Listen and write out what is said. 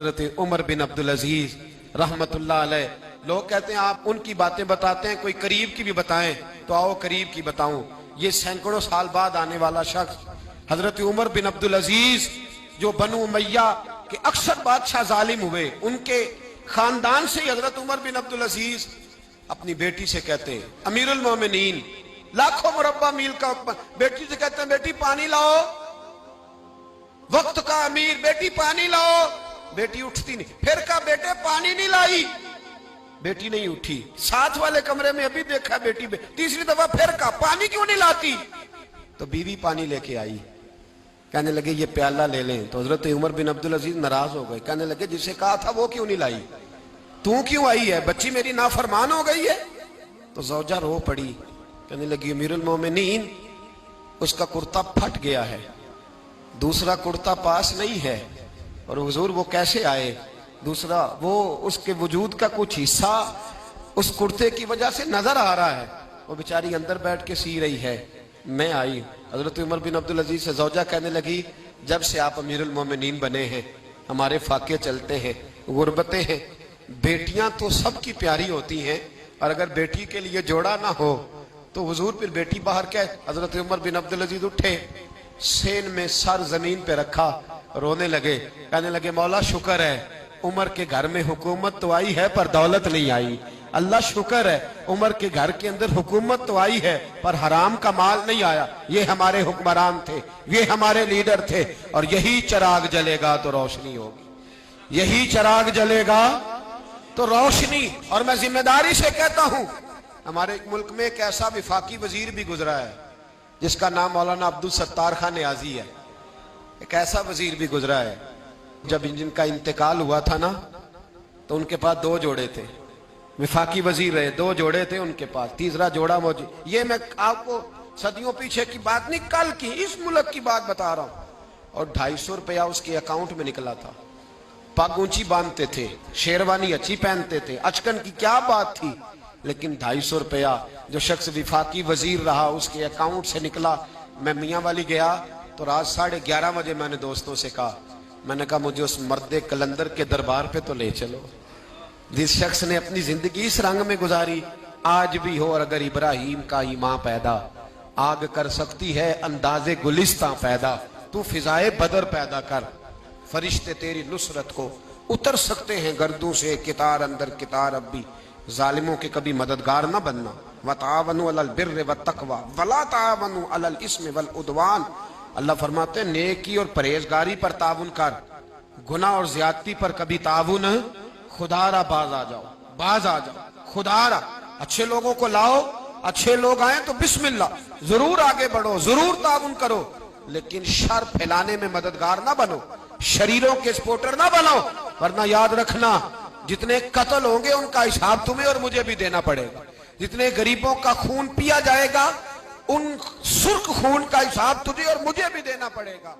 हज़रत उमर बिन अब्दुल अजीज रहमतुल्लाह अलैह, लोग कहते हैं आप उनकी बातें बताते हैं, कोई करीब की भी बताएं, तो आओ करीब की बताऊं। ये सैकड़ों साल बाद आने वाला शख्स हजरत उमर बिन अब्दुल अजीज, जो बनु उमैया के अक्सर बादशाह जालिम हुए, उनके खानदान से हजरत उमर बिन अब्दुल अजीज अपनी बेटी से कहते हैं, अमीरुल मोमिनीन, लाखों मुरब्बा मील का बेटी से कहते हैं, बेटी पानी लाओ, वक्त का अमीर, बेटी पानी लाओ। बेटी उठती नहीं, फिर कहा बेटे पानी नहीं लाई, बेटी नहीं उठी। साथ वाले कमरे में अभी देखा बेटी, तीसरी दफा फिर कहा पानी क्यों नहीं लाती, तो बीवी पानी लेके आई। कहने लगे ये प्याला ले लें, तो हजरत उमर बिन अब्दुल अजीज नाराज हो गए। कहने लगे जिसे कहा था वो क्यों नहीं लाई, तू क्यों आई है, बच्ची मेरी नाफरमान हो गई है। तो जौजा रो पड़ी, कहने लगी अमीरुल मोमिनीन, उसका कुर्ता फट गया है, दूसरा कुर्ता पास नहीं है, और हुजूर वो कैसे आए, दूसरा वो उसके वजूद का कुछ हिस्सा उस कुर्ते की वजह से नजर आ रहा है, वो बेचारी अंदर बैठ के सी रही है, मैं आई। हजरत उमर बिन अब्दुल अजीज से जौजा कहने लगी, जब से आप अमीरुल मोमिनीन बने हैं हमारे फाके चलते हैं, गुर्बतें हैं, बेटियां तो सबकी प्यारी होती हैं, और अगर बेटी के लिए जोड़ा ना हो तो हुजूर फिर बेटी बाहर क्या है। हजरत उमर बिन अब्दुल अजीज उठे, सेन में सर जमीन पे रखा, रोने लगे, कहने लगे मौला शुक्र है उमर के घर में हुकूमत तो आई है पर दौलत नहीं आई, अल्लाह शुक्र है उमर के घर के अंदर हुकूमत तो आई है पर हराम का माल नहीं आया। ये हमारे हुक्मरान थे, ये हमारे लीडर थे, और यही चिराग जलेगा तो रोशनी होगी, यही चिराग जलेगा तो रोशनी। और मैं जिम्मेदारी से कहता हूं, हमारे मुल्क में एक ऐसा विफाकी वजीर भी गुजरा है जिसका नाम मौलाना अब्दुल सत्तार खान नियाजी है। एक ऐसा वजीर भी गुजरा है, जब जिनका इंतकाल हुआ था ना, तो उनके पास दो जोड़े थे, विफाकी वजीर रहे, दो जोड़े थे उनके पास, तीसरा जोड़ा मौजूद। ये मैं आपको सदियों पीछे की बात नहीं, कल की इस मुल्क की बात बता रहा हूं। और 250 रुपया उसके अकाउंट में निकला था, पग ऊंची बांधते थे, शेरवानी अच्छी पहनते थे, अचकन की क्या बात थी, लेकिन 250 रुपया जो शख्स विफाकी वजीर रहा उसके अकाउंट से निकला। मैं मियाँ वाली गया तो रात 11:30 बजे मैंने दोस्तों से कहा, मैंने कहा मुझे उस मर्दे कलंदर के दरबार पे तो ले चलो, जिस शख्स ने अपनी जिंदगी इस रंग में गुजारी। आज भी हो और अगर इब्राहिम का ही मां पैदा, आग कर सकती है अंदाजे गुलिस्तां पैदा, तू फिजाए बदर पैदा कर, फरिश्ते तेरी नुसरत को उतर सकते हैं गर्दों से, कितार अंदर कितार अब भी, जालिमों के कभी मददगार ना बनना। वतावनु अलल बिर्र वत्तक़वा वला तावनु अलल इस्म वल उद्वान। अल्लाह फरमाते हैं नेकी और परहेजगारी पर ताउन कर, गुनाह और ज्यादती पर कभी ताउन, खुदारा बाज आ जाओ, बाज आ जाओ, खुदारा अच्छे लोगों को लाओ, अच्छे लोग आए तो बिस्मिल्लाह, जरूर आगे बढ़ो, जरूर ताउन करो, लेकिन शर फैलाने में मददगार ना बनो, शरीरों के सपोर्टर ना बनो, वरना याद रखना जितने कत्ल होंगे उनका हिसाब तुम्हें और मुझे भी देना पड़ेगा, जितने गरीबों का खून पिया जाएगा उन सुर्ख खून का हिसाब तुझे और मुझे भी देना पड़ेगा।